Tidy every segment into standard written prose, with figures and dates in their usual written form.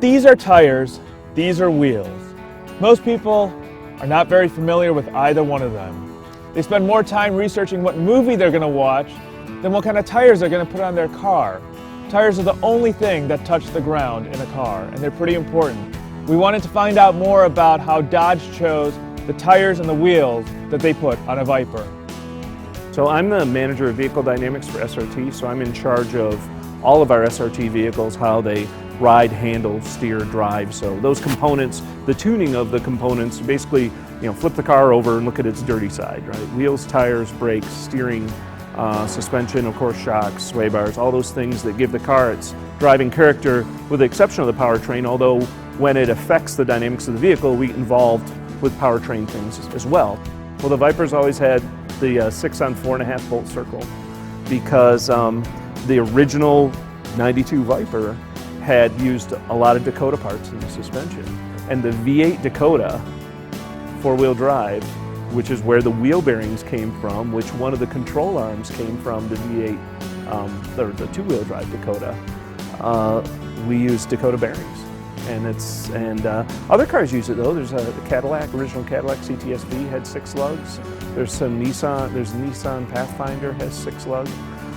these are tires, these are wheels. Most people are not very familiar with either one of them. They spend more time researching what movie they're going to watch than what kind of tires they're going to put on their car. Tires are the only thing that touch the ground in a car, and they're pretty important. We wanted to find out more about how Dodge chose the tires and the wheels that they put on a Viper. So I'm the manager of vehicle dynamics for SRT, so I'm in charge of all of our SRT vehicles, how they ride, handle, steer, drive. So those components, the tuning of the components, basically, flip the car over and look at its dirty side, right? Wheels, tires, brakes, steering, suspension, of course, shocks, sway bars, all those things that give the car its driving character, with the exception of the powertrain, although when it affects the dynamics of the vehicle, we get involved with powertrain things as well. Well, the Viper's always had the 6 on 4.5 bolt circle because the original 92 Viper had used a lot of Dakota parts in the suspension. And the V8 Dakota four-wheel drive, which is where the wheel bearings came from, which one of the control arms came from the V8, or the two-wheel drive Dakota, we use Dakota bearings. And other cars use it though. There's a Cadillac, original Cadillac CTSV had 6 lugs. There's Nissan Pathfinder has 6 lugs.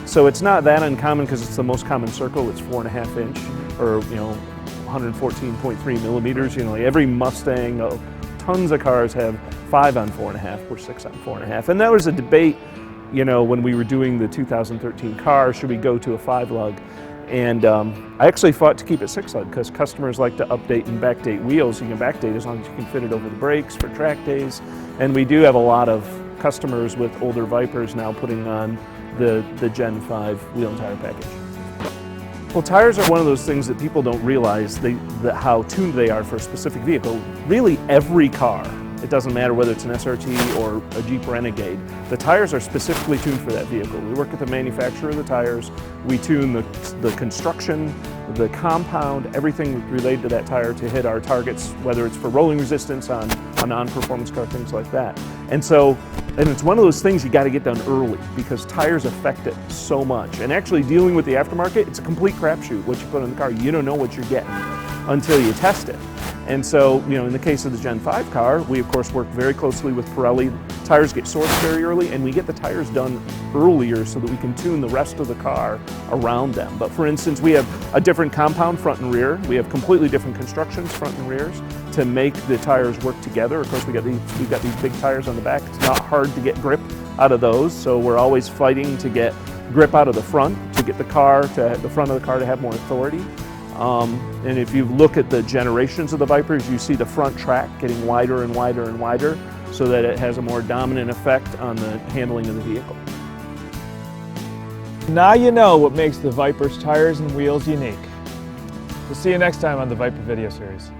So it's not that uncommon because it's the most common circle. It's 4.5 inch or 114.3 millimeters. Every Mustang, tons of cars have 5 on 4.5 or 6 on 4.5. And that was a debate, when we were doing the 2013 car, should we go to a 5 lug? And I actually fought to keep it 6 lug because customers like to update and backdate wheels. You can backdate as long as you can fit it over the brakes for track days. And we do have a lot of customers with older Vipers now putting on the Gen 5 wheel and tire package. Well, tires are one of those things that people don't realize how tuned they are for a specific vehicle. Really, every car, it doesn't matter whether it's an SRT or a Jeep Renegade, the tires are specifically tuned for that vehicle. We work with the manufacturer of the tires, we tune the construction, the compound, everything related to that tire to hit our targets, whether it's for rolling resistance on a non-performance car, things like that. And it's one of those things you got to get done early because tires affect it so much. And actually dealing with the aftermarket, it's a complete crapshoot what you put in the car. You don't know what you're getting until you test it. And so, in the case of the Gen 5 car, we of course work very closely with Pirelli. Tires get sourced very early and we get the tires done earlier so that we can tune the rest of the car around them. But for instance, we have a different compound front and rear. We have completely different constructions front and rears to make the tires work together. Of course, we've got these big tires on the back. It's not hard to get grip out of those, so we're always fighting to get grip out of the front, to get the front of the car to have more authority. And if you look at the generations of the Vipers, you see the front track getting wider and wider and wider so that it has a more dominant effect on the handling of the vehicle. Now you know what makes the Viper's tires and wheels unique. We'll see you next time on the Viper video series.